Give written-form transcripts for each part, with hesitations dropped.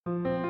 Hello,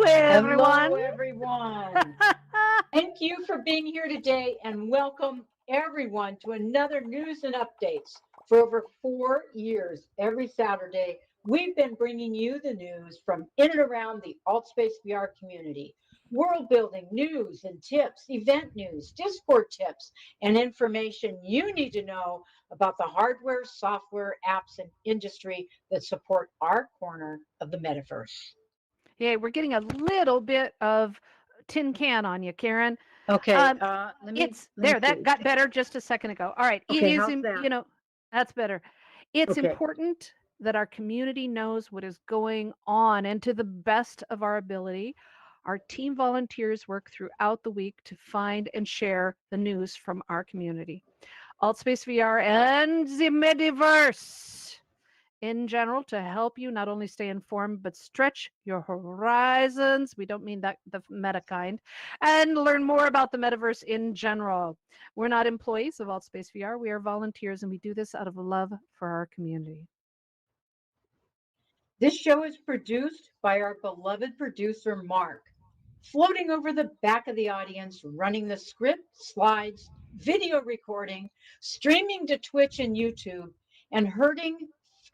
Hello, everyone. everyone. Thank you for being here today and welcome everyone to another news and updates. For over 4 years, every Saturday, we've been bringing you the news from in and around the AltSpace VR community. World building news and tips, event news, Discord tips, and information you need to know about the hardware, software, apps, and industry that support our corner of the metaverse. Yeah, we're getting a little bit of tin can on you, Karen. Okay, Um, let me it's let me there. That see. got better just a second ago. All right. It Okay, is, how's that? that's better. It's Okay. important that our community knows what is going on, and to the best of our ability, our team volunteers work throughout the week to find and share the news from our community. Altspace VR and the Mediverse in general to help you not only stay informed but stretch your horizons. We don't mean that the meta kind, and learn more about the metaverse in general. We're not employees of Altspace VR. We are volunteers, and we do this out of love for our community. This show is produced by our beloved producer, Mark, floating over the back of the audience, running the script, slides, video recording, streaming to Twitch and YouTube, and herding,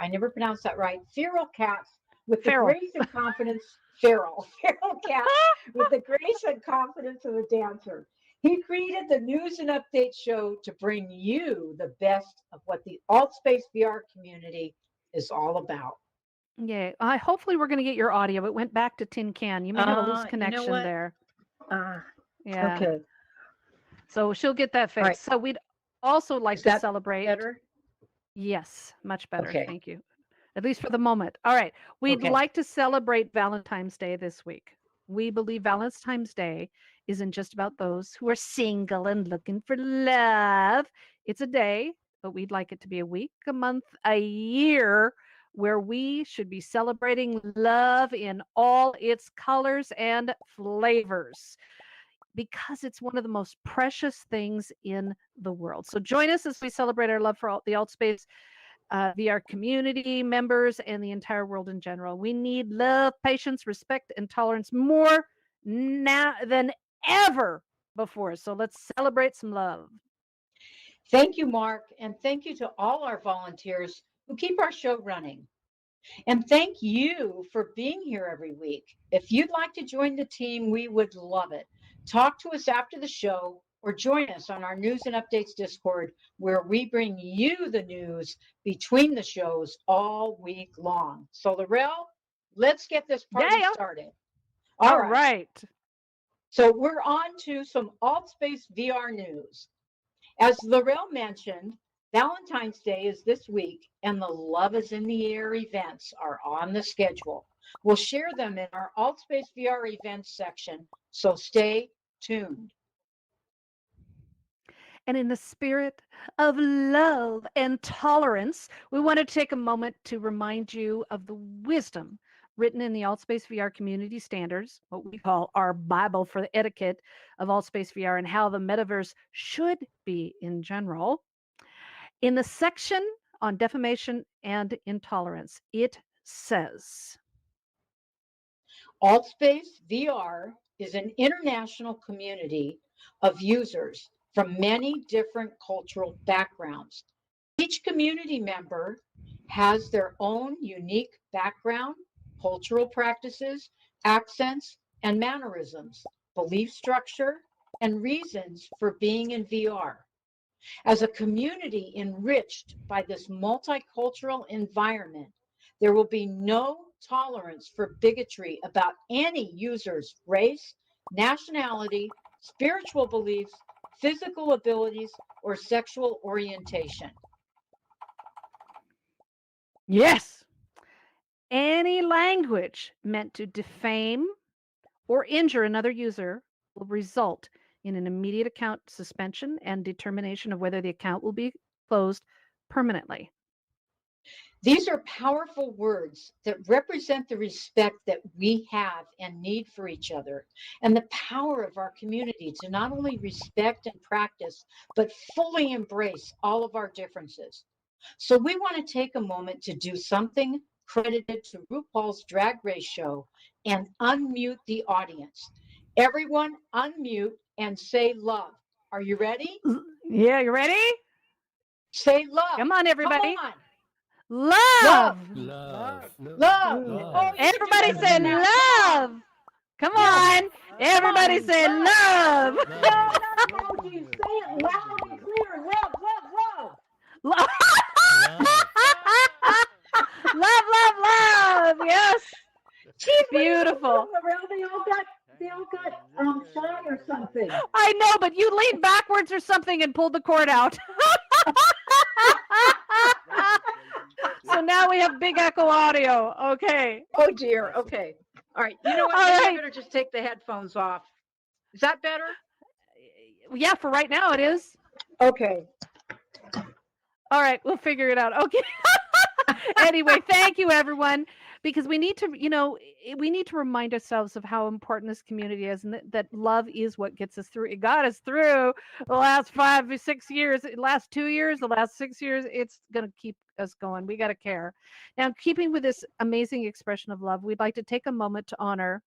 I never pronounced that right, feral cats with the Feral. grace and confidence, feral cats with the grace and confidence of a dancer. He created the news and update show to bring you the best of what the AltSpace VR community is all about. Yeah. Hopefully, we're going to get your audio. It went back to tin can. You may have a loose You know connection what? there. Uh, Yeah. okay. So she'll get that All right. fixed. So we'd also like Is to that celebrate. better? Yes, much better. Okay. Thank you. At least for the moment. All right. We'd Okay. like to celebrate Valentine's Day this week. We believe Valentine's Day isn't just about those who are single and looking for love. It's a day, but we'd like it to be a week, a month, a year where we should be celebrating love in all its colors and flavors because it's one of the most precious things in the world. So join us as we celebrate our love for the alt space VR community members, and the entire world in general. We need love, patience, respect, and tolerance more now than ever before. So let's celebrate some love. Thank you, Mark, and thank you to all our volunteers who keep our show running. And thank you for being here every week. If you'd like to join the team, we would love it. Talk to us after the show or join us on our News and Updates Discord, where we bring you the news between the shows all week long. So, Laurel, let's get this party Yeah. started. All right. So we're on to some AltSpace VR news. As Laurel mentioned, Valentine's Day is this week, and the Love is in the Air events are on the schedule. We'll share them in our AltSpace VR events section, so stay tuned. And in the spirit of love and tolerance, we want to take a moment to remind you of the wisdom written in the AltSpace VR community standards, what we call our Bible for the etiquette of AltSpace VR and how the metaverse should be in general. In the section on defamation and intolerance, it says, AltSpace VR is an international community of users from many different cultural backgrounds. Each community member has their own unique background, cultural practices, accents, and mannerisms, belief structure, and reasons for being in VR. As a community enriched by this multicultural environment, there will be no tolerance for bigotry about any user's race, nationality, spiritual beliefs, physical abilities, or sexual orientation. yes, any language meant to defame or injure another user will result in an immediate account suspension and determination of whether the account will be closed permanently. These are powerful words that represent the respect that we have and need for each other, and the power of our community to not only respect and practice, but fully embrace all of our differences. So we want to take a moment to do something credited to RuPaul's Drag Race show and unmute the audience. Everyone unmute and say love. Are you ready? Yeah, you ready? Say love. Come on, everybody. Come on. Love. Love. Love. Love. Oh, you can do Everybody better say than that. love. Come on. Everybody say love. No, say it loud and clear. Love, love, love. Love. Love. Yes. Jeez, Beautiful. They all got shy or something. I know, but you leaned backwards or something and pulled the cord out. So now we have big echo audio. Okay. Oh dear. Okay. All right. You know what? All Maybe right. I better just take the headphones off. Is that better? Yeah, for right now it is. Okay. All right, we'll figure it out. Okay. Anyway, thank you everyone, because we need to, we need to remind ourselves of how important this community is, and that love is what gets us through. It got us through the last 5 or 6 years, the last 2 years, the last 6 years. It's going to keep us going. We got to care. Now, keeping with this amazing expression of love, we'd like to take a moment to honor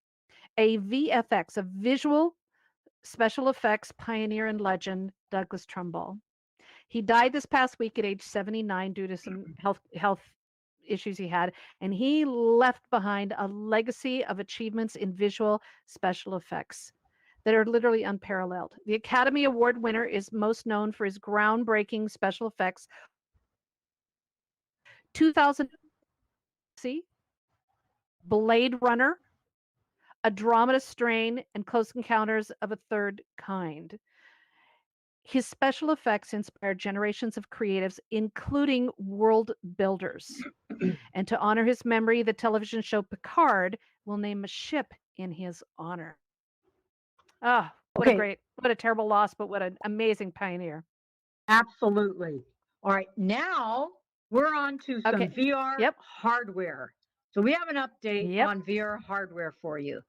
a VFX, a visual special effects pioneer and legend, Douglas Trumbull. He died this past week at age 79 due to some health issues he had, and he left behind a legacy of achievements in visual special effects that are literally unparalleled. The Academy Award winner is most known for his groundbreaking special effects 2000 Blade Runner, Andromeda Strain, and Close Encounters of a Third Kind. His special effects inspired generations of creatives, including world builders. And to honor his memory, the television show Picard will name a ship in his honor. Ah, what a terrible loss, but what an amazing pioneer. Absolutely. All right. Now we're on to some VR hardware. So we have an update on VR hardware for you.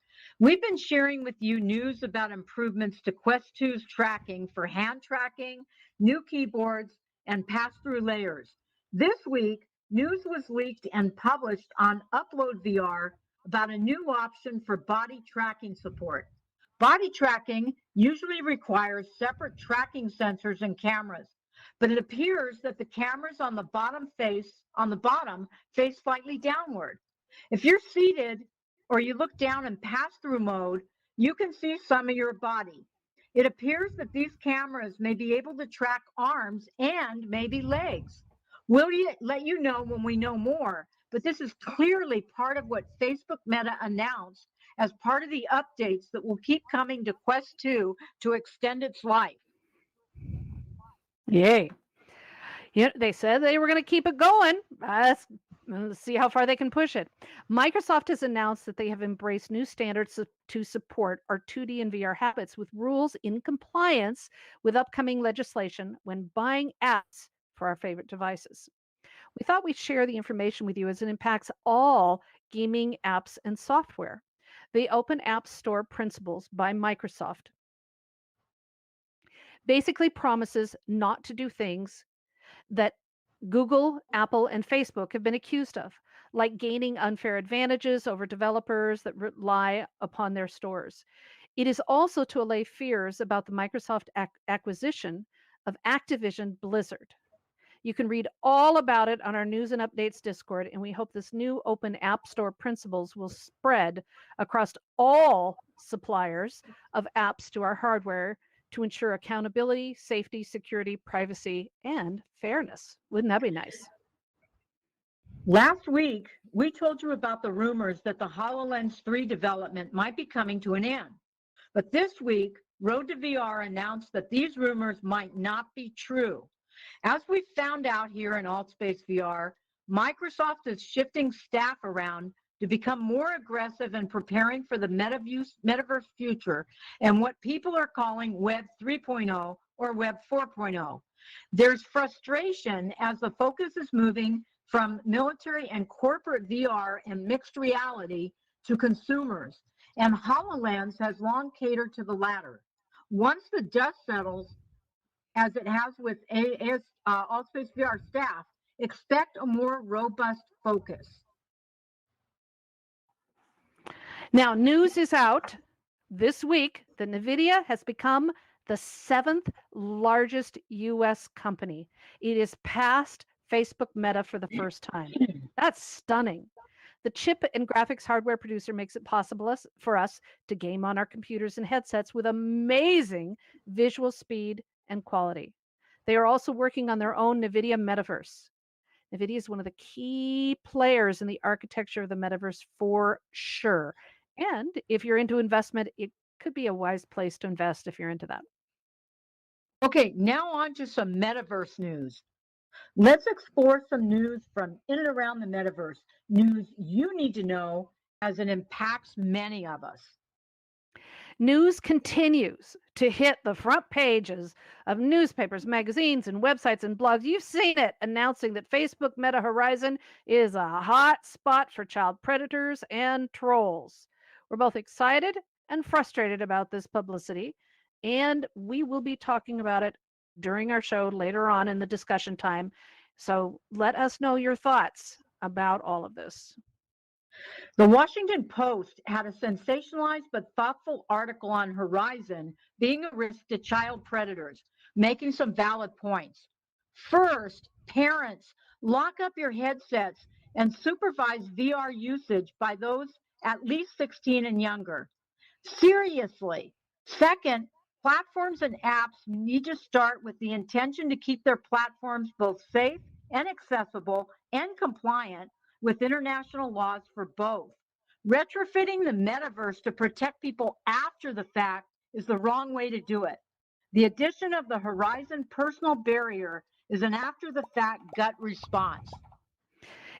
We've been sharing with you news about improvements to Quest 2's tracking for hand tracking, new keyboards, and pass-through layers. This week, news was leaked and published on Upload VR about a new option for body tracking support. Body tracking usually requires separate tracking sensors and cameras, but it appears that the cameras on the bottom face slightly downward. If you're seated or you look down in pass-through mode, you can see some of your body. It appears that these cameras may be able to track arms and maybe legs. We'll let you know when we know more, but this is clearly part of what Facebook Meta announced as part of the updates that will keep coming to Quest 2 to extend its life. Yay. Yeah, they said they were going to keep it going. Let's see how far they can push it. Microsoft has announced that they have embraced new standards to support our 2D and VR habits with rules in compliance with upcoming legislation when buying apps for our favorite devices. We thought we'd share the information with you as it impacts all gaming apps and software. The Open App Store Principles by Microsoft basically promises not to do things that Google, Apple, and Facebook have been accused of, like gaining unfair advantages over developers that rely upon their stores. It is also to allay fears about the Microsoft acquisition of Activision Blizzard. You can read all about it on our News and Updates Discord, and we hope this new open App Store principles will spread across all suppliers of apps to our hardware to ensure accountability, safety, security, privacy, and fairness. Wouldn't that be nice? Last week, we told you about the rumors that the HoloLens 3 development might be coming to an end. But this week, Road to VR announced that these rumors might not be true. As we found out here in AltSpace VR, Microsoft is shifting staff around to become more aggressive in preparing for the metaverse future and what people are calling Web 3.0 or Web 4.0. There's frustration as the focus is moving from military and corporate VR and mixed reality to consumers, and HoloLens has long catered to the latter. Once the dust settles, as it has with AltSpace VR staff, expect a more robust focus. Now, news is out this week that NVIDIA has become the 7th largest U.S. company. It is past Facebook Meta for the first time. That's stunning. The chip and graphics hardware producer makes it possible for us to game on our computers and headsets with amazing visual speed and quality. They are also working on their own NVIDIA Metaverse. NVIDIA is one of the key players in the architecture of the metaverse for sure. And if you're into investment, it could be a wise place to invest if you're into that. Okay, now on to some metaverse news. Let's explore some news from in and around the metaverse, news you need to know as it impacts many of us. News continues to hit the front pages of newspapers, magazines, and websites and blogs. You've seen it announcing that Facebook Meta Horizon is a hot spot for child predators and trolls. We're both excited and frustrated about this publicity, and we will be talking about it during our show later on in the discussion time. So let us know your thoughts about all of this. The Washington Post had a sensationalized but thoughtful article on Horizon being a risk to child predators, making some valid points. First, parents, lock up your headsets and supervise VR usage by those at least 16 and younger. Seriously. Second, platforms and apps need to start with the intention to keep their platforms both safe and accessible and compliant with international laws for both. Retrofitting the metaverse to protect people after the fact is the wrong way to do it. The addition of the Horizon personal barrier is an after the fact gut response.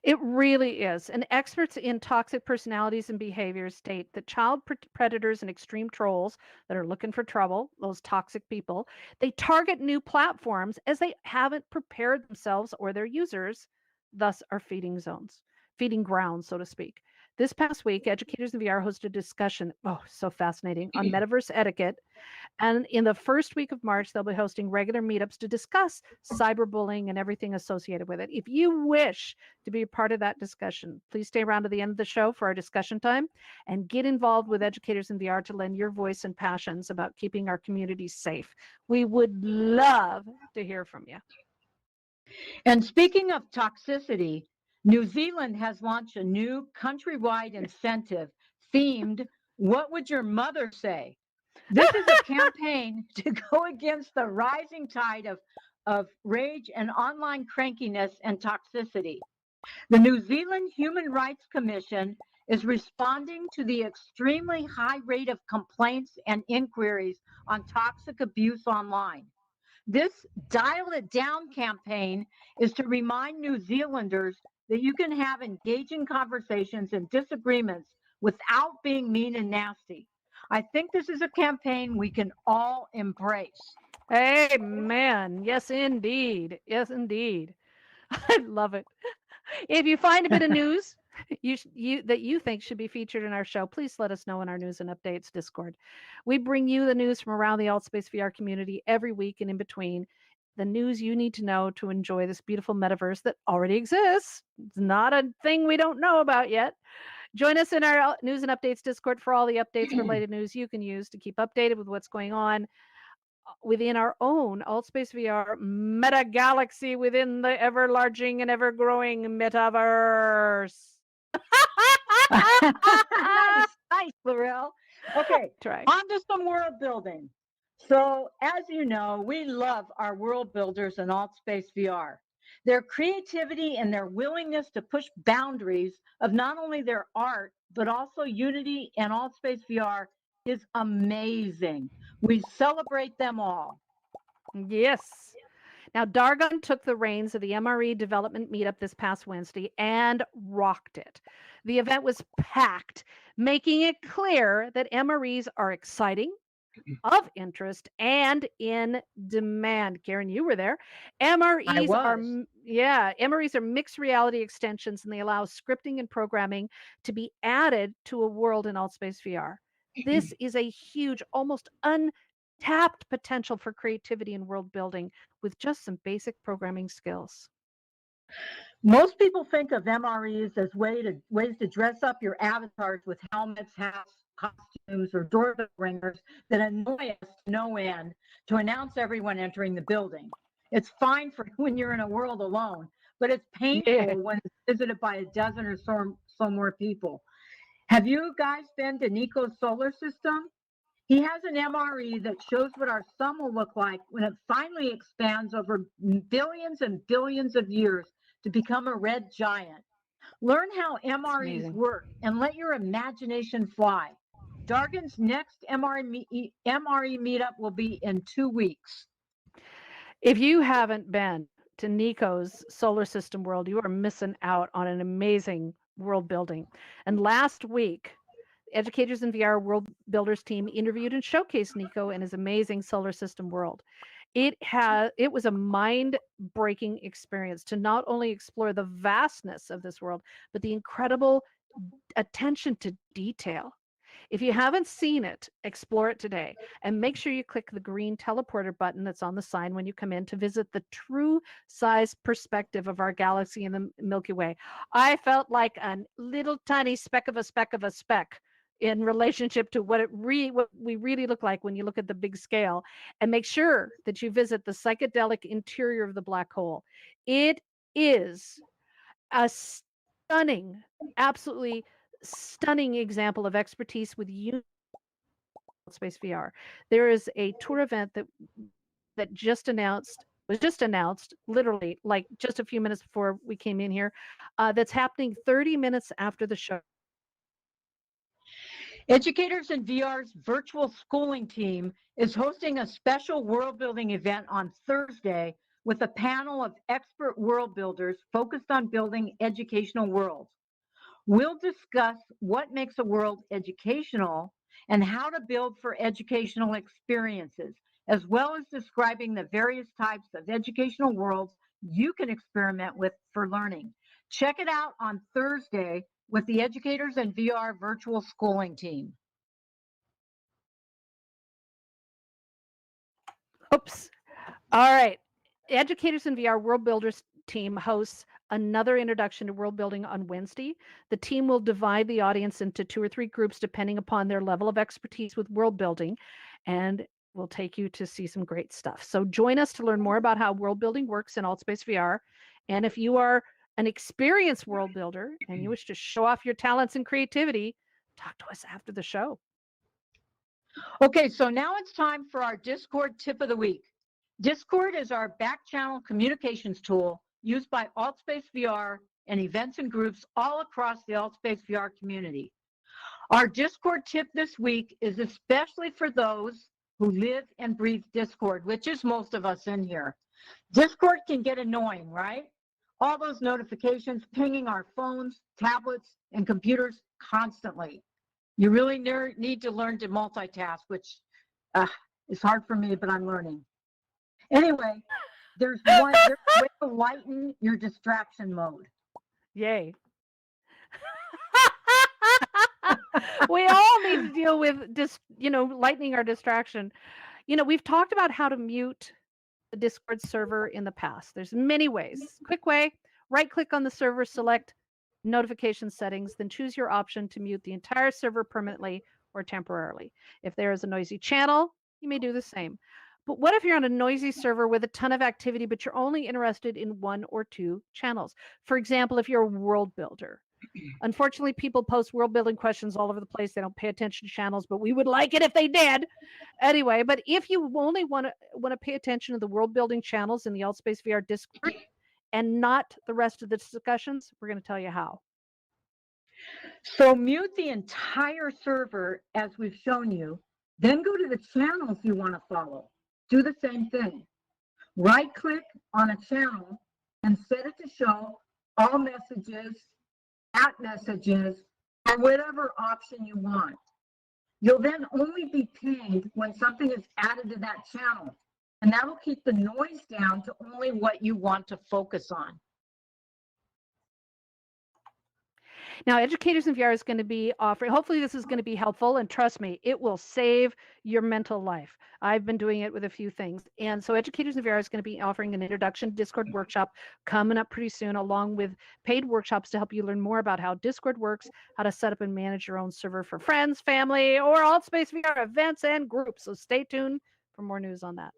It really is. And experts in toxic personalities and behaviors state that child predators and extreme trolls that are looking for trouble, those toxic people, they target new platforms as they haven't prepared themselves or their users, thus are feeding grounds, so to speak. This past week, Educators in VR hosted a discussion, oh, so fascinating, on metaverse etiquette. And in the first week of March, they'll be hosting regular meetups to discuss cyberbullying and everything associated with it. If you wish to be a part of that discussion, please stay around to the end of the show for our discussion time and get involved with Educators in VR to lend your voice and passions about keeping our communities safe. We would love to hear from you. And speaking of toxicity, New Zealand has launched a new countrywide incentive themed What Would Your Mother Say? This is a campaign to go against the rising tide of rage and online crankiness and toxicity. The New Zealand Human Rights Commission is responding to the extremely high rate of complaints and inquiries on toxic abuse online. This Dial It Down campaign is to remind New Zealanders that you can have engaging conversations and disagreements without being mean and nasty. I think this is a campaign we can all embrace. Amen. Yes, indeed. Yes, indeed. I love it. If you find a bit of news that you think should be featured in our show, please let us know in our news and updates Discord. We bring you the news from around the AltSpace VR community every week, and in between, the news you need to know to enjoy this beautiful metaverse that already exists. It's not a thing we don't know about yet. Join us in our news and updates Discord for all the updates related news you can use to keep updated with what's going on within our own AltSpace VR meta galaxy within the ever larging and ever growing metaverse. Nice, Laurel. Okay, Try. on to some world building. So, as you know, we love our world builders in AltSpace VR. Their creativity and their willingness to push boundaries of not only their art, but also Unity and AltSpace VR is amazing. We celebrate them all. Yes. Now, Dargon took the reins of the MRE development meetup this past Wednesday and rocked it. The event was packed, making it clear that MREs are exciting, of interest, and in demand. Karen, you were there. MREs are mixed reality extensions, and they allow scripting and programming to be added to a world in AltSpace VR. This is a huge, almost untapped potential for creativity and world building with just some basic programming skills. Most people think of MREs as ways to dress up your avatars with helmets, hats, costumes, or doorbell ringers that annoy us to no end to announce everyone entering the building. It's fine for when you're in a world alone, but it's painful when it's visited by a dozen or so more people. Have you guys been to Nico's solar system? He has an MRE that shows what our sun will look like when it finally expands over billions and billions of years to become a red giant. Learn how MREs work and let your imagination fly. Dargon's next MRE meetup will be in 2 weeks. If you haven't been to Nico's solar system world, you are missing out on an amazing world building. And last week, Educators in VR World Builders team interviewed and showcased Nico and his amazing solar system world. It was a mind-breaking experience to not only explore the vastness of this world, but the incredible attention to detail. If you haven't seen it, explore it today and make sure you click the green teleporter button that's on the sign when you come in to visit the true size perspective of our galaxy in the Milky Way. I felt like a little tiny speck of a speck in relationship to what we really look like when you look at the big scale. And make sure that you visit the psychedelic interior of the black hole. It is a stunning, absolutely stunning example of expertise with Space VR. There is a tour event that was just announced literally like just a few minutes before we came in here, that's happening 30 minutes after the show. Educators in VR's virtual schooling team is hosting a special world building event on Thursday with a panel of expert world builders focused on building educational worlds. We'll discuss what makes a world educational and how to build for educational experiences, as well as describing the various types of educational worlds you can experiment with for learning. Check it out on Thursday, with the Educators in VR virtual schooling team. Oops. All right. Educators in VR World Builders team hosts another introduction to world building on Wednesday. The team will divide the audience into 2 or 3 groups depending upon their level of expertise with world building, and we'll take you to see some great stuff. So join us to learn more about how world building works in AltSpace VR. And if you are an experienced world builder and you wish to show off your talents and creativity, talk to us after the show. Okay, so now it's time for our Discord tip of the week. Discord is our back channel communications tool used by AltSpace VR and events and groups all across the AltSpace VR community. Our Discord tip this week is especially for those who live and breathe Discord, which is most of us in here. Discord can get annoying, right? All those notifications pinging our phones, tablets, and computers constantly. You really need to learn to multitask, which is hard for me, but I'm learning. Anyway, there's a way to lighten your distraction mode. Yay. We all need to deal with lightening our distraction. We've talked about how to mute the Discord server in the past. There's many ways. Quick way, right click on the server, select notification settings, then choose your option to mute the entire server permanently or temporarily. If there is a noisy channel, you may do the same. But what if you're on a noisy server with a ton of activity, but you're only interested in 1 or 2 channels? For example, if you're a world builder. Unfortunately, people post world building questions all over the place. They don't pay attention to channels, but we would like it if they did. Anyway, but if you only want to pay attention to the world building channels in the AltSpace VR Discord and not the rest of the discussions, we're going to tell you how. So mute the entire server as we've shown you, then go to the channels you want to follow. Do the same thing. Right click on a channel and set it to show all messages, at messages, or whatever option you want. You'll then only be pinged when something is added to that channel, and that'll keep the noise down to only what you want to focus on. Now, Educators in VR is going to be offering, hopefully this is going to be helpful, and trust me, it will save your mental life. I've been doing it with a few things. And so Educators in VR is going to be offering an introduction to Discord workshop coming up pretty soon, along with paid workshops to help you learn more about how Discord works, how to set up and manage your own server for friends, family, or AltSpace VR events and groups. So stay tuned for more news on that.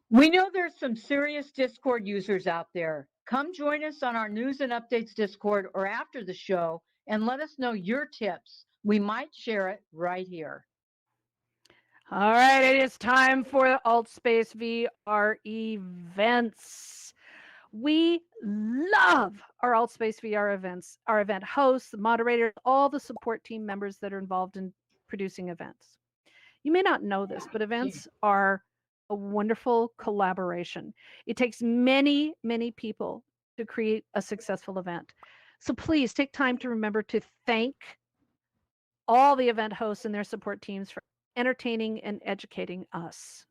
We know there's some serious Discord users out there. Come join us on our News and Updates Discord or after the show and let us know your tips. We might share it right here. All right, it is time for the AltSpace VR events. We love our AltSpace VR events, our event hosts, the moderators, all the support team members that are involved in producing events. You may not know this, but events are a wonderful collaboration. It takes many, many people to create a successful event. So please take time to remember to thank all the event hosts and their support teams for entertaining and educating us.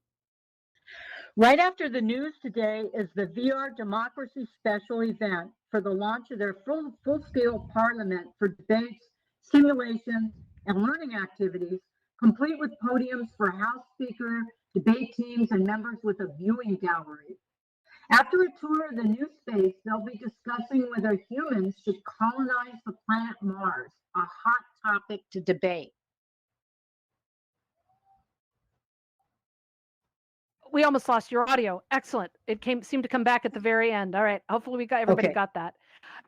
Right after the news today is the VR Democracy Special event for the launch of their full-scale parliament for debates, simulations, and learning activities, complete with podiums for House Speaker, debate teams, and members with a viewing gallery. After a tour of the new space, they'll be discussing whether humans should colonize the planet Mars, a hot topic to debate. We almost lost your audio. Excellent. It seemed to come back at the very end. All right. Hopefully everybody got that.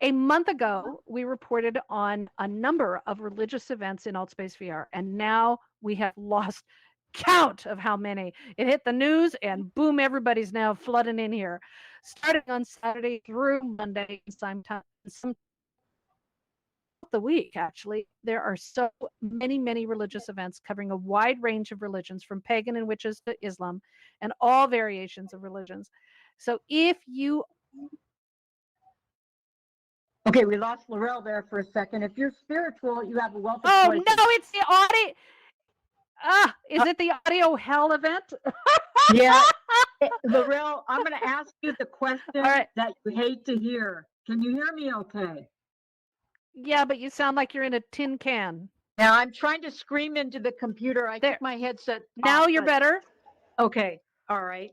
A month ago, we reported on a number of religious events in AltSpace VR, and now we have lost count of how many. It hit the news, and boom, everybody's now flooding in here. Starting on Saturday through Monday, sometime the week, actually, there are so many religious events covering a wide range of religions, from pagan and witches to Islam, and all variations of religions. So if you... Okay, we lost Laurel there for a second. If you're spiritual, you have a wealth of Oh, choices. no, it's the audio. Is it the audio hell event? Yeah. Laurel, I'm going to ask you the question that you hate to hear. Can you hear me okay? Yeah, but you sound like you're in a tin can. Now I'm trying to scream into the computer. I There. took my headset Now off, you're but better. okay. All right.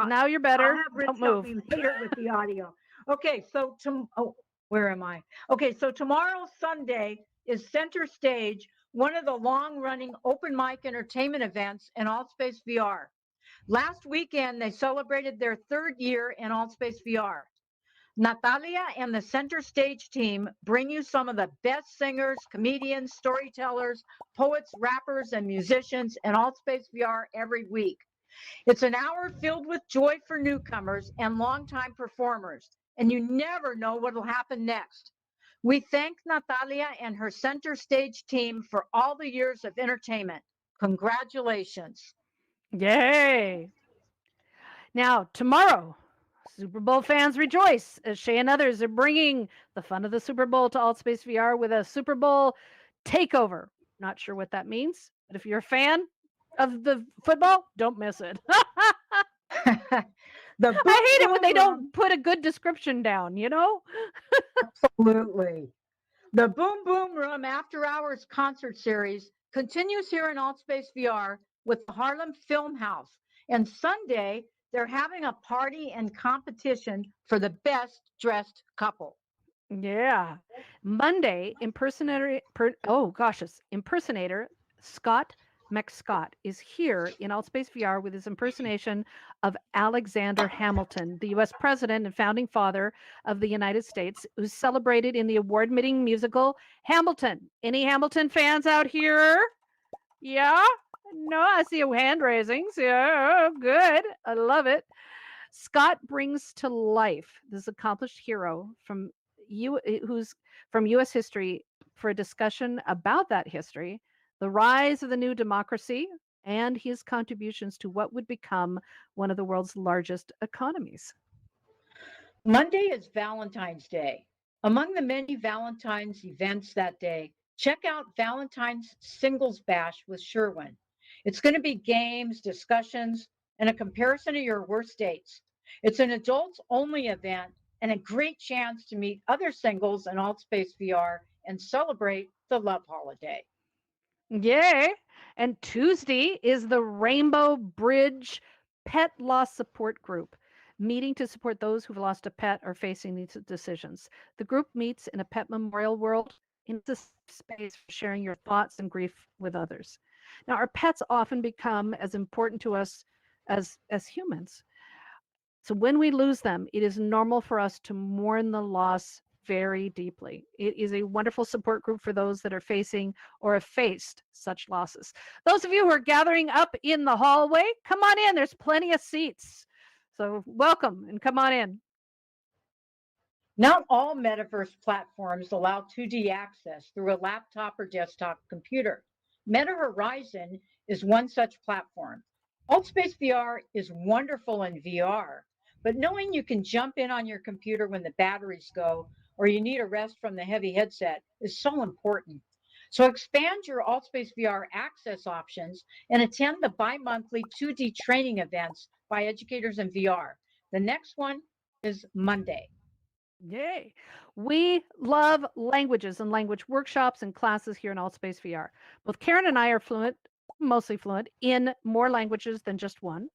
Now you're I'll better. have Rich Don't help move. me later with the audio. Okay, so where am I? Okay, so tomorrow, Sunday, is Center Stage, one of the long-running open mic entertainment events in AltSpace VR. Last weekend, they celebrated their third year in AltSpace VR. Natalia and the Center Stage team bring you some of the best singers, comedians, storytellers, poets, rappers, and musicians in AltSpace VR every week. It's an hour filled with joy for newcomers and longtime performers, and you never know what will happen next. We thank Natalia and her Center Stage team for all the years of entertainment. Congratulations. Yay. Now, tomorrow, Super Bowl fans rejoice as Shay and others are bringing the fun of the Super Bowl to AltSpace VR with a Super Bowl takeover. Not sure what that means, but if you're a fan of the football, don't miss it. The boom, I hate it when boom, they room. don't put a good description down, you know? Absolutely. The Boom Boom Room After Hours concert series continues here in AltSpace VR with the Harlem Film House. And Sunday, they're having a party and competition for the best dressed couple. Yeah. Monday, impersonator Scott McScott is here in Altspace VR with his impersonation of Alexander Hamilton, the US president and founding father of the United States, who's celebrated in the award-winning musical Hamilton. Any Hamilton fans out here? Yeah? No, I see hand raisings. Yeah, good. I love it. Scott brings to life this accomplished hero who's from U.S. history for a discussion about that history, the rise of the new democracy, and his contributions to what would become one of the world's largest economies. Monday is Valentine's Day. Among the many Valentine's events that day, check out Valentine's Singles Bash with Sherwin. It's going to be games, discussions, and a comparison of your worst dates. It's an adults only event and a great chance to meet other singles in AltSpace VR and celebrate the love holiday. Yay! And Tuesday is the Rainbow Bridge Pet Loss Support Group, meeting to support those who've lost a pet or facing these decisions. The group meets in a pet memorial world in a space for sharing your thoughts and grief with others. Now, our pets often become as important to us as humans. So when we lose them, it is normal for us to mourn the loss very deeply. It is a wonderful support group for those that are facing or have faced such losses. Those of you who are gathering up in the hallway, come on in. There's plenty of seats. So welcome and come on in. Not all metaverse platforms allow 2D access through a laptop or desktop computer. Meta Horizon is one such platform. AltSpace VR is wonderful in VR, but knowing you can jump in on your computer when the batteries go or you need a rest from the heavy headset is so important. So expand your AltSpace VR access options and attend the bi-monthly 2D training events by educators in VR. The next one is Monday. Yay. We love languages and language workshops and classes here in AltSpace VR. Both Karen and I are fluent, mostly fluent, in more languages than just one,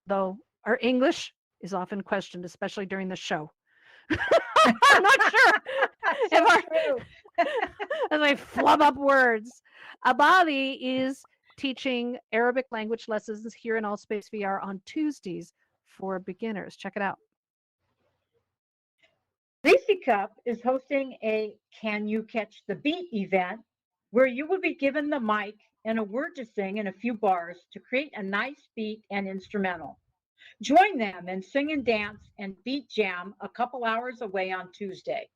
though our English is often questioned, especially during the show. I'm not sure if as I flub up words. Abali is teaching Arabic language lessons here in AltSpace VR on Tuesdays for beginners. Check it out. Lacey Cup is hosting a Can You Catch the Beat event where you will be given the mic and a word to sing in a few bars to create a nice beat and instrumental. Join them and sing and dance and beat jam a couple hours away on Tuesday.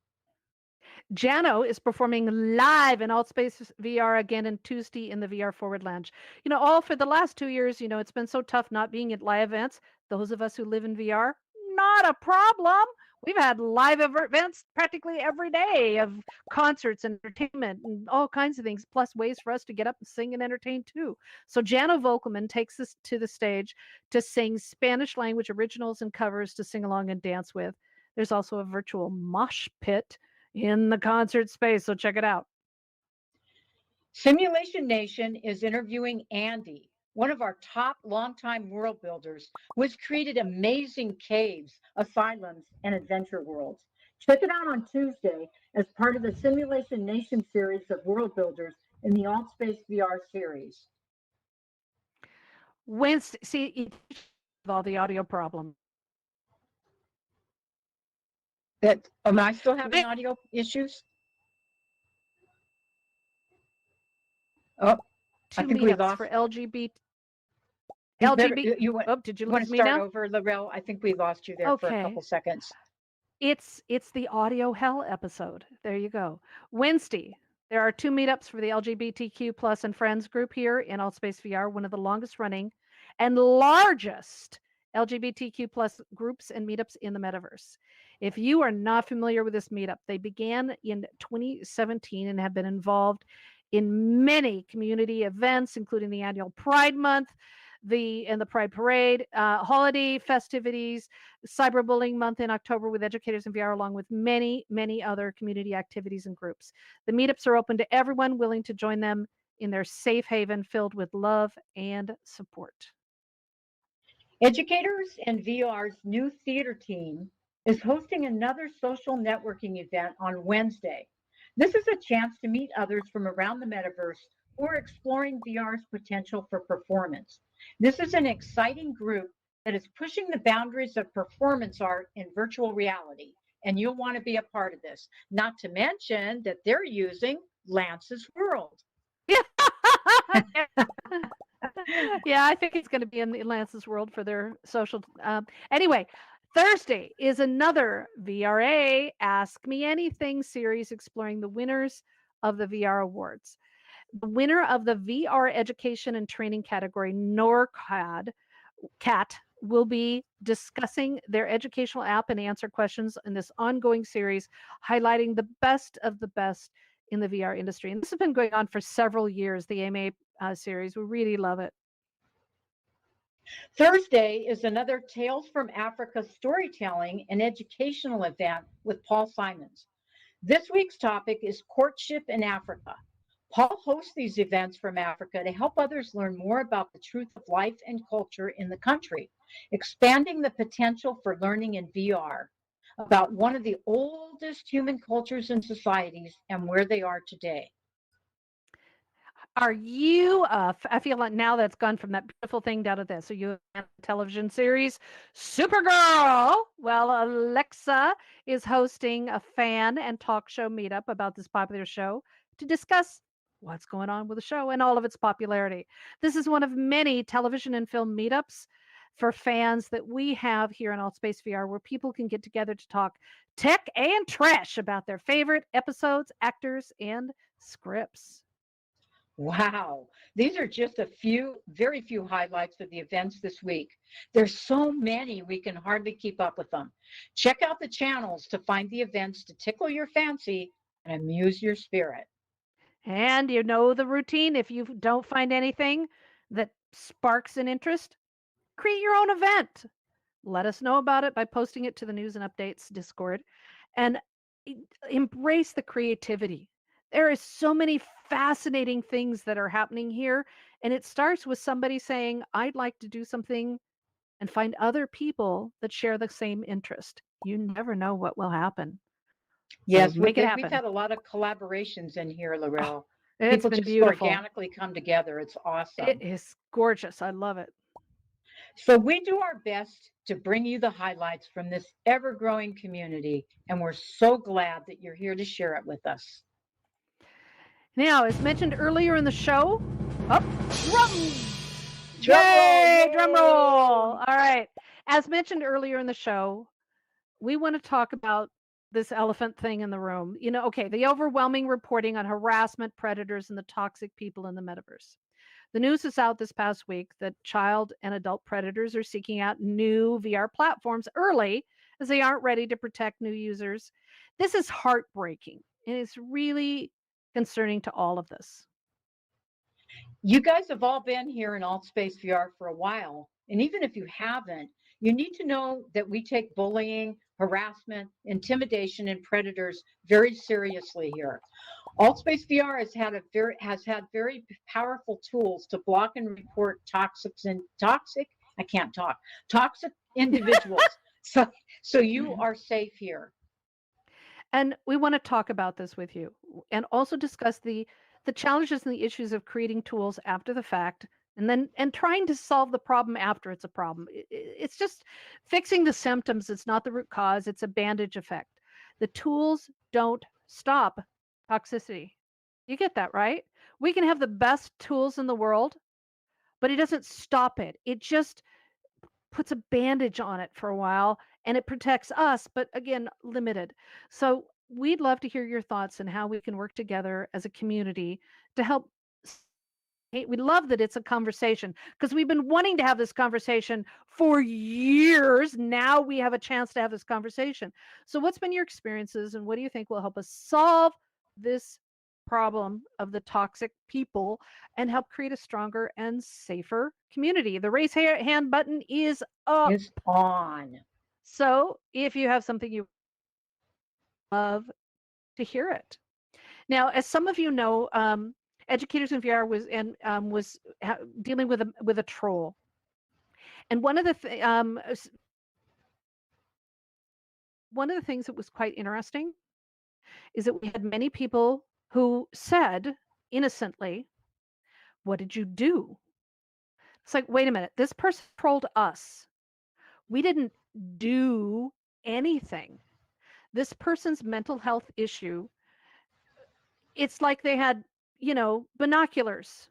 Jano is performing live in AltSpace VR again on Tuesday in the VR Forward Lounge. All for the last 2 years, it's been so tough not being at live events. Those of us who live in VR, not a problem. We've had live events practically every day of concerts and entertainment and all kinds of things, plus ways for us to get up and sing and entertain too. So Jano Volkelman takes us to the stage to sing Spanish language originals and covers to sing along and dance with. There's also a virtual mosh pit in the concert space. So check it out. Simulation Nation is interviewing Andy, one of our top longtime world builders, who has created amazing caves, asylums, and adventure worlds. Check it out on Tuesday as part of the Simulation Nation series of world builders in the AltSpace VR series. Wednesday, see, with all the audio problem. Am I still having audio issues? Oh, I think we Meetups lost. for LGBT. You Oh, did you want lose to me start now? over, Laurel? I think we lost you there for a Okay. couple seconds. It's the audio hell episode. There you go. Wednesday, there are 2 meetups for the LGBTQ plus and friends group here in AltSpace VR, one of the longest running and largest LGBTQ plus groups and meetups in the metaverse. If you are not familiar with this meetup, they began in 2017 and have been involved in many community events, including the annual Pride Month, the Pride Parade, holiday festivities, Cyberbullying Month in October with Educators in VR, along with many, many other community activities and groups. The meetups are open to everyone willing to join them in their safe haven filled with love and support. Educators and VR's new theater team is hosting another social networking event on Wednesday. This is a chance to meet others from around the metaverse who are exploring VR's potential for performance. This is an exciting group that is pushing the boundaries of performance art in virtual reality, and you'll want to be a part of this. Not to mention that they're using Lance's World. Yeah, I think it's going to be in Lance's World for their social. Anyway, Thursday is another VRA Ask Me Anything series exploring the winners of the VR awards. The winner of the VR education and training category, NORCAT, will be discussing their educational app and answer questions in this ongoing series, highlighting the best of the best in the VR industry. And this has been going on for several years, the AMA series. We really love it. Thursday is another Tales from Africa storytelling and educational event with Paul Simons. This week's topic is courtship in Africa. Paul hosts these events from Africa to help others learn more about the truth of life and culture in the country, expanding the potential for learning in VR about one of the oldest human cultures and societies and where they are today. Are you, I feel like now that's gone from that beautiful thing down to this. Are you a television series? Supergirl! Well, Alexa is hosting a fan and talk show meetup about this popular show to discuss what's going on with the show and all of its popularity. This is one of many television and film meetups for fans that we have here in AltSpace VR where people can get together to talk tech and trash about their favorite episodes, actors, and scripts. Wow, these are just a few, very few highlights of the events this week. There's so many we can hardly keep up with them. Check out the channels to find the events to tickle your fancy and amuse your spirit. And you know the routine. If you don't find anything that sparks an interest, create your own event. Let us know about it by posting it to the News and Updates Discord and embrace the creativity. There is so many fascinating things that are happening here. And it starts with somebody saying, I'd like to do something and find other people that share the same interest. You never know what will happen. Yes, so make it happen. We've had a lot of collaborations in here, Laurel. It's People been just beautiful. organically come together. It's awesome. It is gorgeous. I love it. So we do our best to bring you the highlights from this ever-growing community, and we're so glad that you're here to share it with us. Now, as mentioned earlier in the show, drum roll! All right. As mentioned earlier in the show, we want to talk about this elephant thing in the room. You know, okay, the overwhelming reporting on harassment, predators, and the toxic people in the metaverse. The news is out this past week that child and adult predators are seeking out new VR platforms early as they aren't ready to protect new users. This is heartbreaking, and it's really concerning to all of this. You guys have all been here in AltSpace VR for a while, and even if you haven't, you need to know that we take bullying, harassment, intimidation, and predators very seriously here. AltSpace VR has had very powerful tools to block and report toxic I can't talk toxic individuals. So so you are safe here. And we want to talk about this with you and also discuss the challenges and the issues of creating tools after the fact and trying to solve the problem after it's a problem. It's just fixing the symptoms. It's not the root cause. It's a bandage effect. The tools don't stop toxicity. You get that, right? We can have the best tools in the world, but it doesn't stop it. It just puts a bandage on it for a while and it protects us, but again, limited. So we'd love to hear your thoughts and how we can work together as a community to help. We love that it's a conversation because we've been wanting to have this conversation for years. Now we have a chance to have this conversation. So, what's been your experiences and what do you think will help us solve this problem of the toxic people and help create a stronger and safer community? The raise hand button is up. Is on. So, if you have something you love to hear it. Now, as some of you know, Educators in VR was dealing with a troll, and one of the things that was quite interesting is that we had many people who said innocently, "What did you do?" It's like, wait a minute, this person trolled us. We didn't do anything. This person's mental health issue, it's like they had, binoculars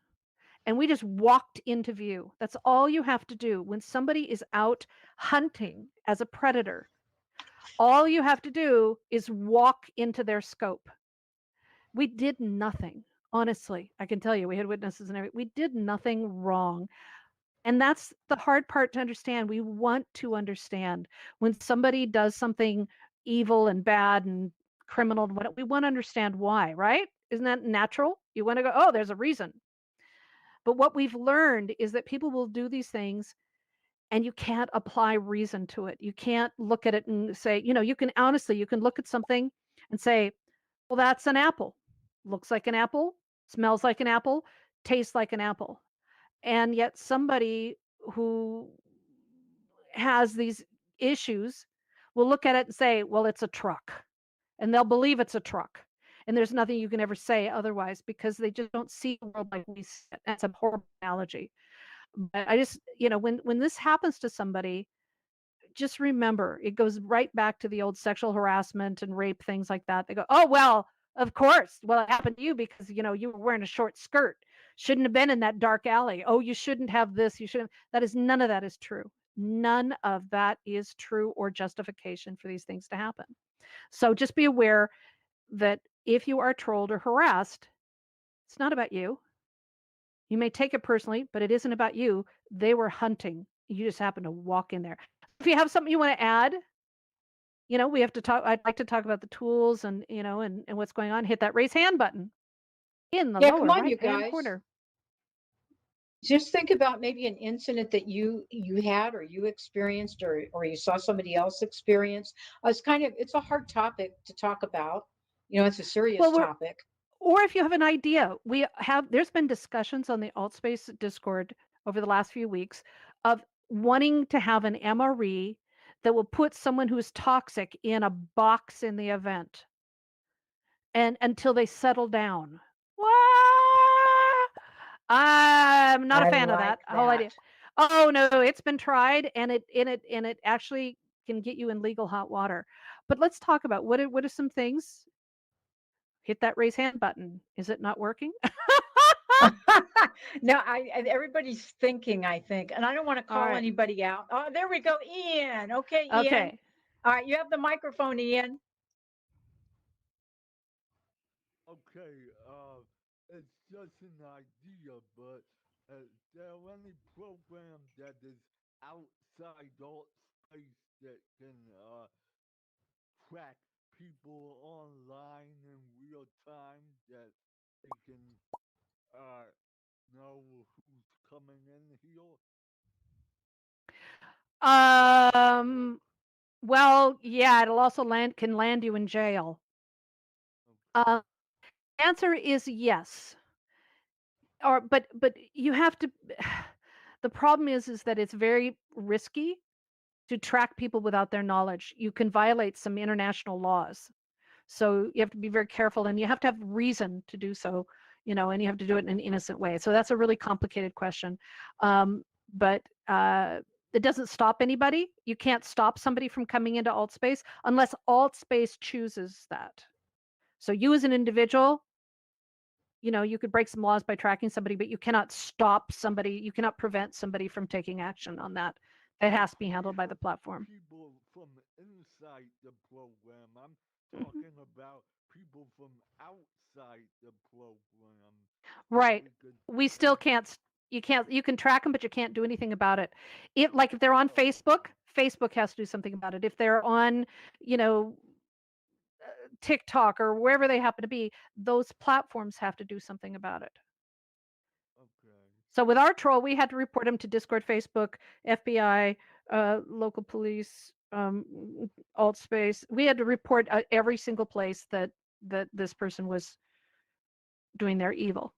and we just walked into view. That's all you have to do when somebody is out hunting as a predator. All you have to do is walk into their scope. We did nothing. Honestly, I can tell you, we had witnesses and everything. We did nothing wrong. And that's the hard part to understand. We want to understand when somebody does something evil and bad and criminal, we want to understand why, right? Isn't that natural? You want to go, oh, there's a reason. But what we've learned is that people will do these things and you can't apply reason to it. You can't look at it and say, you can honestly, you can look at something and say, well, that's an apple. Looks like an apple, smells like an apple, tastes like an apple. And yet somebody who has these issues will look at it and say, well, it's a truck. And they'll believe it's a truck. And there's nothing you can ever say otherwise because they just don't see the world like we see it. That's a horrible analogy. But I just, when this happens to somebody, just remember it goes right back to the old sexual harassment and rape, things like that. They go, oh, well, of course. Well, it happened to you because, you were wearing a short skirt. Shouldn't have been in that dark alley. Oh, you shouldn't have this. You shouldn't. None of that is true. None of that is true or justification for these things to happen. So just be aware that if you are trolled or harassed, it's not about you. You may take it personally, but it isn't about you. They were hunting. You just happen to walk in there. If you have something you want to add, we have to talk. I'd like to talk about the tools and what's going on. Hit that raise hand button in the Yeah, come lower on, you right hand guys. corner. Just think about maybe an incident that you had or you experienced or you saw somebody else experience. It's a hard topic to talk about. It's a serious Well, topic. or if you have an idea, there's been discussions on the AltSpace Discord over the last few weeks of wanting to have an MRE that will put someone who's toxic in a box in the event and until they settle down. What? I'm not a I fan of like that whole idea. that. Oh no, it's been tried and it actually can get you in legal hot water. But let's talk about what are some things. Hit that raise hand button. Is it not working? No, everybody's thinking, I think, and I don't want to All call right. anybody out. Oh, there we go, Ian. Okay, Ian. Okay. All right, you have the microphone, Ian. Okay, it's just an idea, but is there any program that is outside alt space that can track people online in real time that they can uh, know who's coming in here? Um Well, yeah, it'll also can land you in jail. Uh, answer is yes. But you have to. The problem is that it's very risky to track people without their knowledge. You can violate some international laws. So you have to be very careful, and you have to have reason to do so, and you have to do it in an innocent way. So that's a really complicated question. But it doesn't stop anybody. You can't stop somebody from coming into AltSpace unless AltSpace chooses that. So you as an individual, you could break some laws by tracking somebody, but you cannot stop somebody. You cannot prevent somebody from taking action on that. It has to be handled by the platform. People from inside the program. I'm Mhm. talking about people from outside the program. Right. We could, We still can't. You can track them, but you can't do anything about it. If they're on oh, Facebook, Facebook has to do something about it. If they're on, you know, TikTok or wherever they happen to be, those platforms have to do something about it. okay. So with our troll, we had to report him to Discord, Facebook, FBI, local police, AltSpace. We had to report every single place that this person was doing their evil.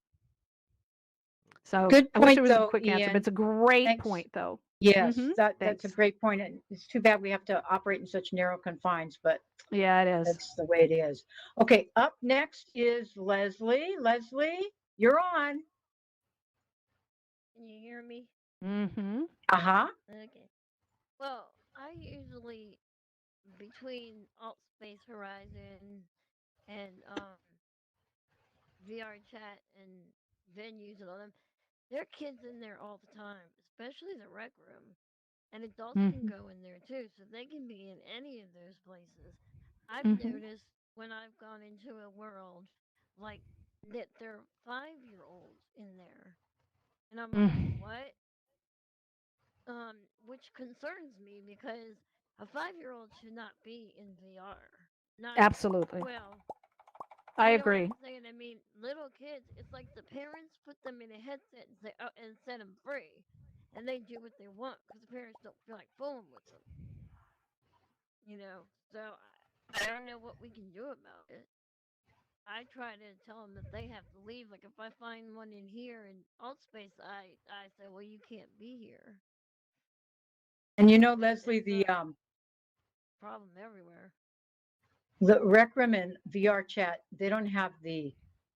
So Good I wish there point, was a though, quick answer, but Ian. it's a great Thanks. point, though. Yes, that's a Thanks. great point. And it's too bad we have to operate in such narrow confines, but Yeah, it is. that's the way it is. Okay, up next is Leslie. Leslie, you're on. Can you hear me? Mm-hmm. Uh-huh. Okay. Well, I usually between Alt Space Horizon and VR chat and venues and all them, there are kids in there all the time, especially the rec room. And adults can Mm-hmm. go in there too, so they can be in any of those places. I've Mm-hmm. noticed when I've gone into a world like that there are 5-year-olds in there. And I'm like, Mm. what? Which concerns me because a 5-year-old should not be in VR. Not Absolutely. well. I You know what agree. I'm saying? I mean, little kids. It's like the parents put them in a headset and say, oh, and set them free, and they do what they want because the parents don't feel like fooling with them. So I don't know what we can do about it. I try to tell them that they have to leave. Like if I find one in here in Alt Space, I say, well, you can't be here. And Leslie, It's a problem everywhere. the Rec Room and VR chat, they don't have the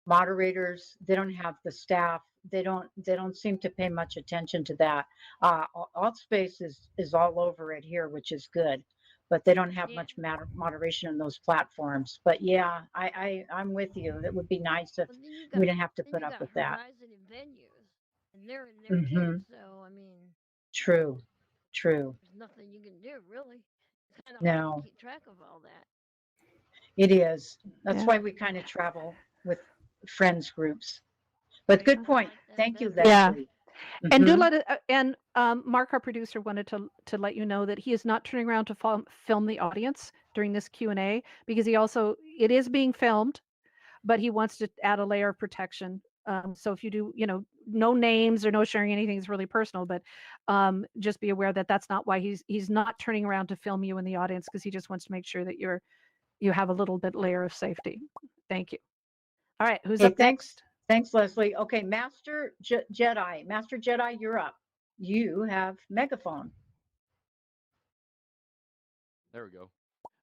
moderators, they don't have the staff, they don't seem to pay much attention to that. Altspace is all over it here, which is good, but they don't have Yeah. much moderation in those platforms. But yeah, I'm with you. It would be nice if Well, then you we got didn't have to then put you up got with that. Horizon and venues, and they're in there Hmm. too. So I mean, True, true. there's nothing you can do really. It's kind of hard to No, keep track of all that. it is. That's Yeah. why we kind of travel with friends groups. But good I point. like that Thank you, better. Yeah. Leslie. And do Mhm. let it. And Mark, our producer, wanted to let you know that he is not turning around to film the audience during this Q&A because it is being filmed, but he wants to add a layer of protection. So if you do, no names or no sharing anything is really personal, but just be aware that that's not why he's not turning around to film you in the audience because he just wants to make sure that you have a little bit layer of safety. Thank you. All right, who's Okay, up next? thanks, Leslie. Okay, Master Jedi, you're up. You have megaphone. There we go.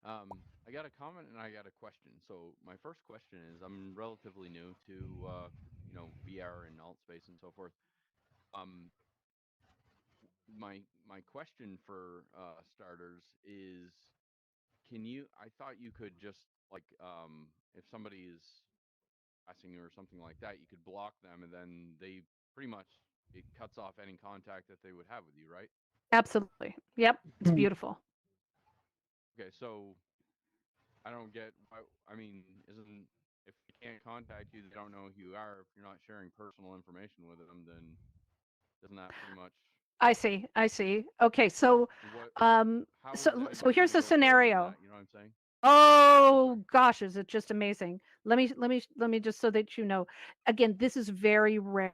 I got a comment and I got a question. So my first question is, I'm relatively new to VR and alt space and so forth. Um, my question for starters is, I thought you could just like if somebody is harassing you or something like that, you could block them and then they pretty much it cuts off any contact that they would have with you, right? Absolutely. Yep, it's Mm. beautiful. Okay, so I don't get why. I mean, isn't if they can't contact you, they don't know who you are. If you're not sharing personal information with them, then doesn't that pretty much I see. Okay, so what? How is so anybody here's gonna the go further than scenario. that? You know what I'm saying? Oh gosh, is it just amazing? Let me just so that you know. Again, this is very rare.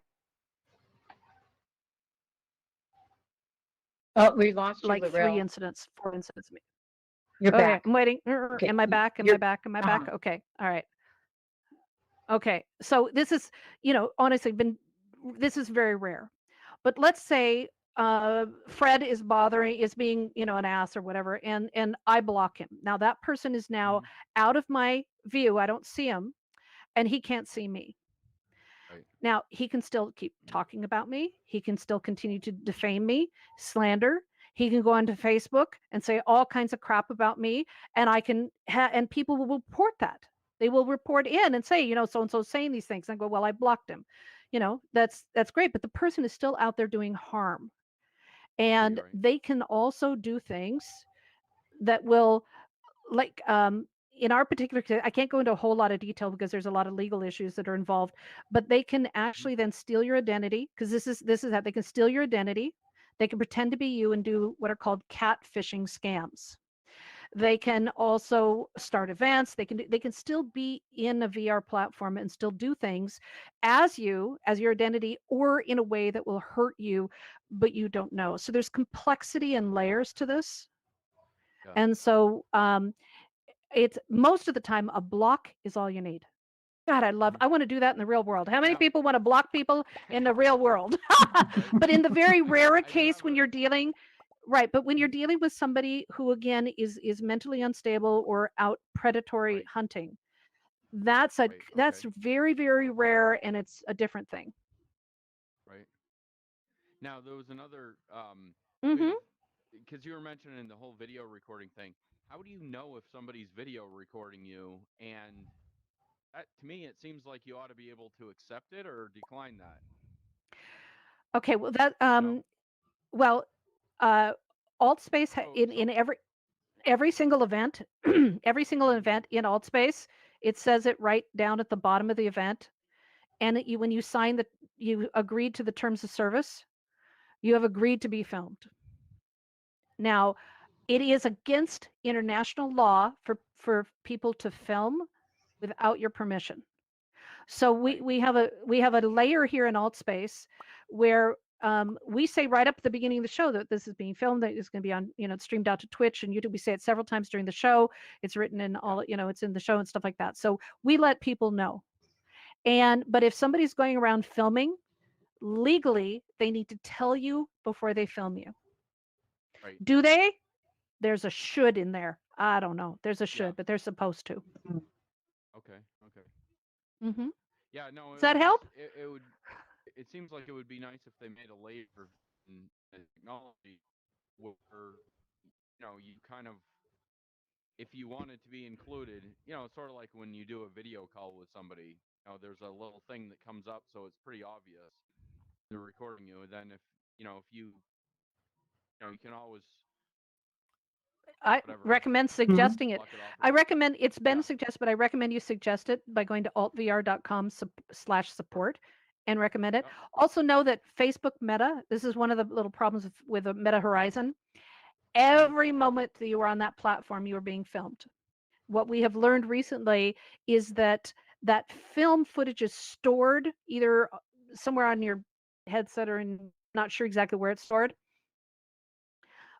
Oh, we lost you, Like 3 Lorel. incidents, 4 incidents. You're Okay, back. I'm waiting. Okay, Am I back? Am I you're back? Am I uh-huh. back? Okay. All right. Okay. So this is, honestly, this is very rare. But let's say Fred is being, an ass or whatever, and I block him. Now that person is now Mhm. out of my view. I don't see him, and he can't see me. Right. Now, he can still keep talking about me. He can still continue to defame me, slander. He can go onto Facebook and say all kinds of crap about me, and and people will report that. They will report in and say, so and so saying these things. And I go, well, I blocked him. That's great, but the person is still out there doing harm, Absolutely and right. they can also do things that will, like, in our particular case, I can't go into a whole lot of detail because there's a lot of legal issues that are involved, but they can Mhm. actually then steal your identity, because this is how they can steal your identity. They can pretend to be you and do what are called catfishing scams. They can also start events. They can still be in a VR platform and still do things as your identity, or in a way that will hurt you, but you don't know. So there's complexity and layers to this. Yeah. And so it's most of the time a block is all you need. God, Mhm. I want to do that in the real world. How many Now, people want to block people in the real world? right? But in the very rare I do case have when a. you're dealing, right, but when you're Mhm. dealing with somebody who again is mentally unstable or out predatory Right. hunting, Right. that's Okay. very, very rare, and it's a different thing. Right. Now there was another with Mhm. because you were mentioning the whole video recording thing. How do you know if somebody's video recording you? And that, to me, it seems like you ought to be able to accept it or decline that. Okay, well You know. well uh Altspace So. in every single event, every single Mhm. event in Altspace, it says it right down at the bottom of the event. And when you sign that you agreed to the terms of service, you have agreed to be filmed. Now, it is against international law for people to film without your permission. So Right. we have a layer here in Altspace where we say right up at the beginning of the show that this is being filmed, that it's going to be on, it's streamed out to Twitch and YouTube. We say it several times during the show. It's written in Yeah. all, it's in the show and stuff like that. So we let people know. But if somebody's going around filming, legally, they need to tell you before they film you. Right. Do they? There's a should in there. I don't know. There's a Yeah. should, but they're supposed to. Okay. Okay. Hmm. Yeah. No, Does it that would just help? it would it seems like it would be nice if they made a layer in technology where you kind of, if you wanted to be included, it's sort of like when you do a video call with somebody, there's a little thing that comes up, so it's pretty obvious they're recording you. And then if you can always I whatever recommend Mhm. suggesting it. block it off or I something. recommend it's been Yeah. suggested, but I recommend you suggest it by going to Sure. altvr.com/support and recommend it. Yep. Also know that Facebook Meta, this is one of the little problems with a Meta Horizon. Hmm. Every moment that you are on that platform, you are being filmed. What we have Wow. learned recently is that film footage is stored either somewhere on your headset or not sure exactly where it's stored,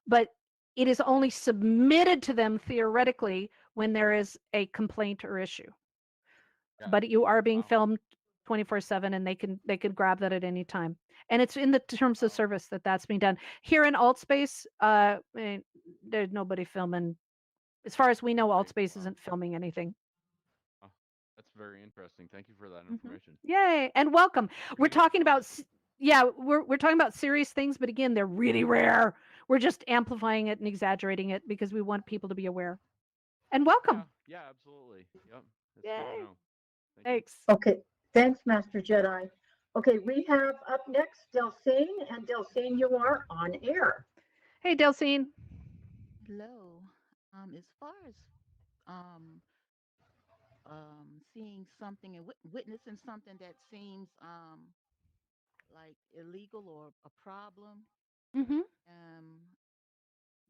but it is only submitted to them theoretically when there is a complaint or issue. Yeah. But you are being Wow. filmed 24/7, and they could grab that at any time. And it's in the terms of Wow. service that's being done. Here in Altspace, there's nobody filming. As far as we know, Right. Altspace Wow. isn't filming anything. Oh, that's very interesting. Thank you for that Mhm. information. Yay, and welcome. We're Pretty talking about excellent. yeah, we're talking about serious things, but again, they're really rare. We're just amplifying it and exaggerating it because we want people to be aware. And Yeah. welcome. Yeah. Absolutely. Yep. That's good to Yay. know. Thank you. Thanks. Okay, thanks, Master Jedi. Okay, we have up next Delphine, and Delphine, you are on air. Hey, Delphine. Hello. As far as um, seeing something and witnessing something that seems like illegal or a problem, Mm-hmm. um,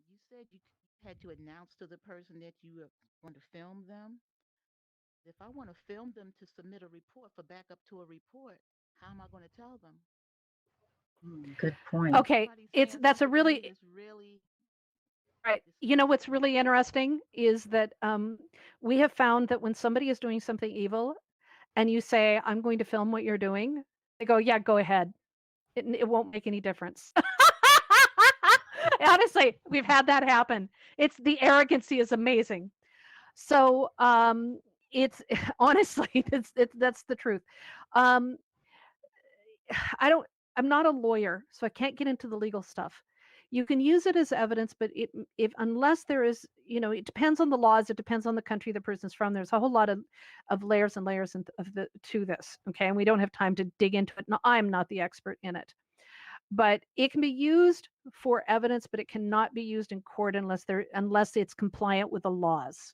you said you had to announce to the person that you want to film them. If I want to film them to submit a report for backup to a report, how am I going to tell them? Good point. Okay, Somebody it's saying that's a something to me really that's really Right. This You know what's really interesting is that we have found that when somebody is doing something evil and you say, I'm going to film what you're doing, they go, yeah, go ahead. It won't make any difference. Honestly, we've had that happen. It's the arrogancy is amazing. So it's honestly, that's the truth. Um, I don't I'm not a lawyer, so I can't get into the legal stuff. You can use it as evidence, but if unless there is, it depends on the laws, it depends on the country the person's from. There's a whole lot of layers and layers of the to this, okay? And we don't have time to dig into it. No, I'm not the expert in it. But it can be used for evidence, but it cannot be used in court unless it's compliant with the laws.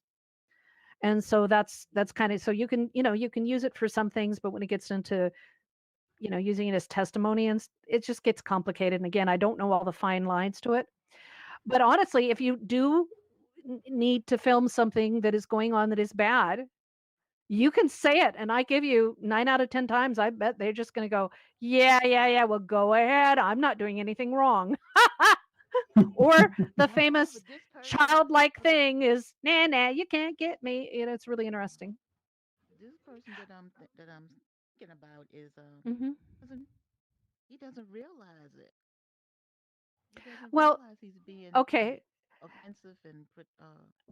And so that's kind of so you can use it for some things, but when it gets into using it as testimony and it just gets complicated. And again, I don't know all the fine lines to it. But honestly, if you do need to film something that is going on that is bad, you can say it. And I give you 9 out of 10 times, I bet they're just going to go, yeah, yeah, yeah, well, go ahead. I'm not doing anything wrong. Or the No, famous but this person, childlike thing is, nah, nah, you can't get me. It's really interesting. this person that I'm thinking about is Hmm. doesn't he doesn't realize it. He doesn't Well, realize he's being okay. offensive and put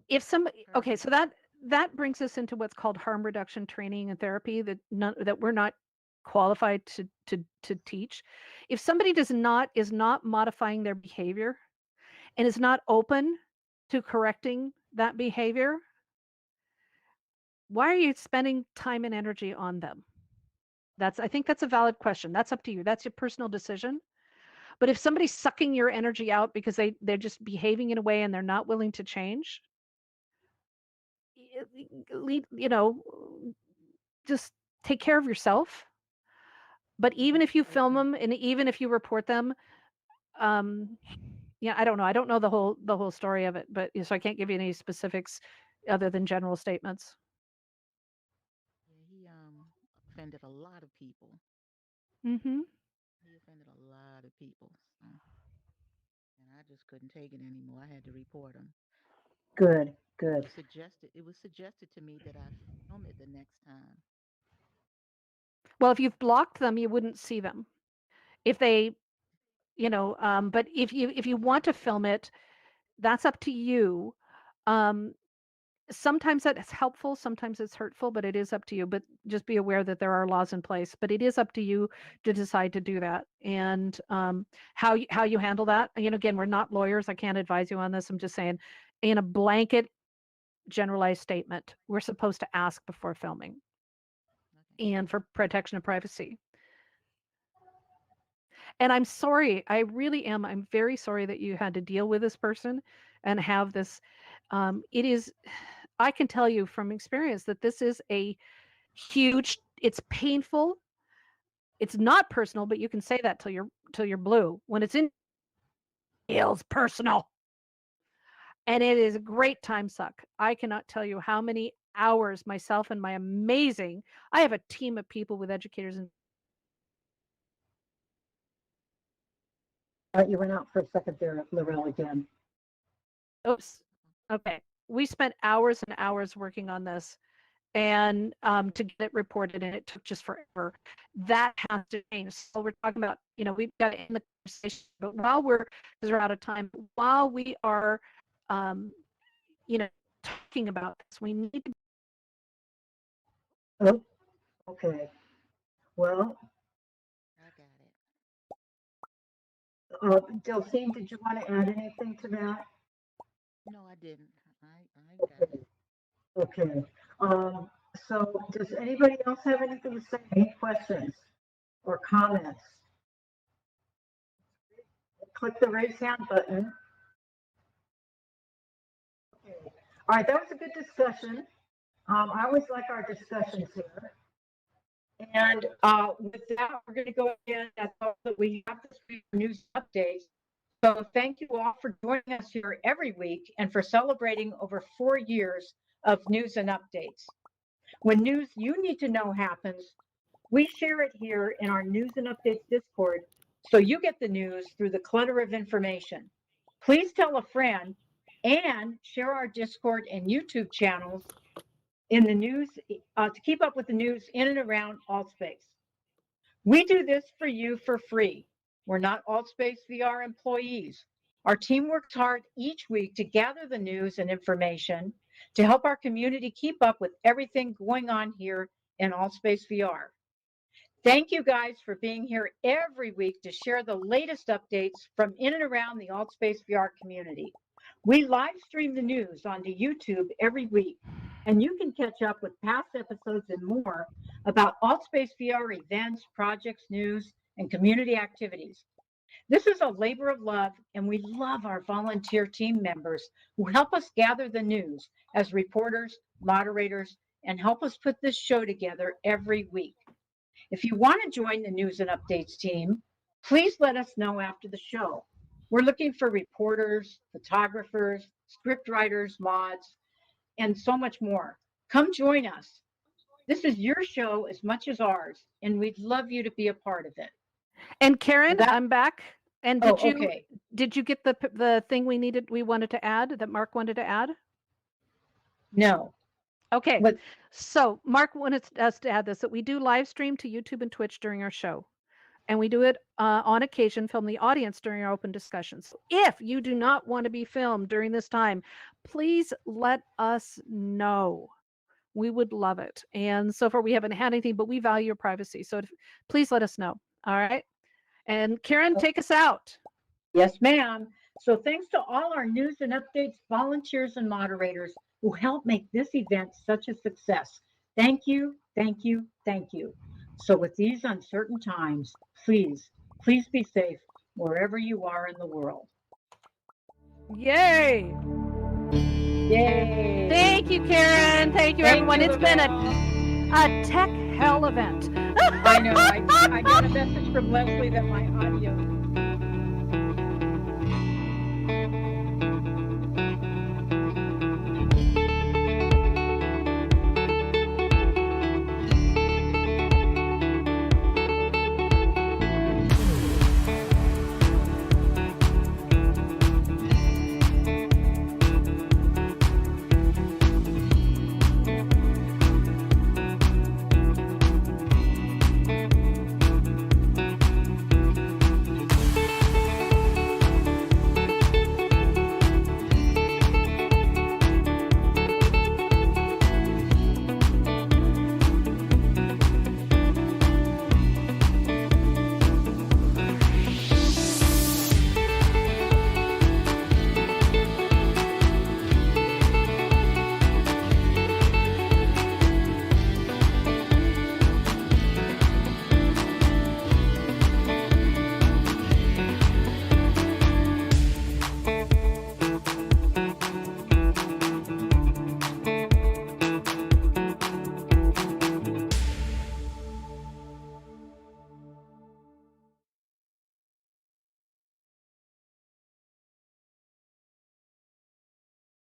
If somebody okay, hurting. so that brings us into what's called harm reduction training and therapy that we're not qualified to teach. If somebody is not modifying their behavior and is not open to correcting that behavior, why are you spending time and energy on them? I think that's a valid question. That's up to you. That's your personal decision. But if somebody's sucking your energy out because they're just behaving in a way and they're not willing to change, you know, just take care of yourself. But Yeah, even this if you film person. them and even if you report them, um, yeah, I don't know. I don't know the whole story of it, but so I can't give you any specifics other than general statements. Yeah, he offended a lot of people. Hmm. He offended a lot of people. So, and I just couldn't take it anymore. I had to report him. Good, It good. was suggested. It was suggested to me that I film it the next time. Well, if you've blocked them, you wouldn't see them. If they, but if you want to film it, that's up to you. Um, Sometimes that's helpful, sometimes it's hurtful, but it is up to you. But just be aware that there are laws in place. But it is up to you to decide to do that, and how you handle that. Again, we're not lawyers. I can't advise you on this. I'm just saying, in a blanket, generalized statement, we're supposed to ask before filming, Okay. and for protection of privacy. And I'm sorry, I really am. I'm very sorry that you had to deal with this person and have this. It is. I can tell you from experience that this is a huge, it's painful. It's not personal, but you can say that till you're blue. When it's in feels personal. And it is a great time suck. I cannot tell you how many hours myself and my amazing I have a team of people with educators and You went out for a second there, Lorel, again. oops. Okay. We spent hours and hours working on this and to get it reported, and it took just forever. That has to change. So we're talking about, we've got to end the conversation, but because we're out of time, while we are, um, talking about this, we need to. Oh, okay. Well, I got it. Delphine, did you want to add anything to that? No, I didn't. I got it. Okay. Um, so does anybody else have anything to say? Any questions or comments? Click the raise hand button. Okay. All right, that was a good discussion. I always like our discussions here. And with that, we're going to go ahead. That's all that we have this week for news updates. So thank you all for joining us here every week and for celebrating over 4 years of news and updates. When news you need to know happens, we share it here in our News and Updates Discord, so you get the news through the clutter of information. Please tell a friend and share our Discord and YouTube channels in the news to keep up with the news in and around AltSpace. We do this for you for free. We're not AltSpace VR employees. Our team works hard each week to gather the news and information to help our community keep up with everything going on here in AltSpace VR. Thank you guys for being here every week to share the latest updates from in and around the AltSpace VR community. We live stream the news onto YouTube every week, and you can catch up with past episodes and more about AltSpace VR events, projects, news, and community activities. This is a labor of love, and we love our volunteer team members who help us gather the news as reporters, moderators, and help us put this show together every week. If you want to join the news and updates team, please let us know after the show. We're looking for reporters, photographers, script writers, mods, and so much more. Come join us. This is your show as much as ours, and we'd love you to be a part of it. And Karen, That- I'm back. And Oh, did okay. you get the thing we wanted to add, that Mark wanted to add? No. Okay. What- So Mark wanted us to add this, that we do live stream to YouTube and Twitch during our show. And we do it on occasion, film the audience during our open discussions. So if you do not want to be filmed during this time, please let us know. We would love it. And so far we haven't had anything, but we value your privacy. So please let us know. All right. And Karen, take us out. Yes, ma'am. So thanks to all our news and updates, volunteers and moderators who help make this event such a success. Thank you, thank you, thank you. So with these uncertain times, please be safe wherever you are in the world. Yay. Yay. Thank you, Karen. Thank you, Thank everyone. you, It's been Lavelle. a tech hell event. I know. I got a message from Leslie that my audio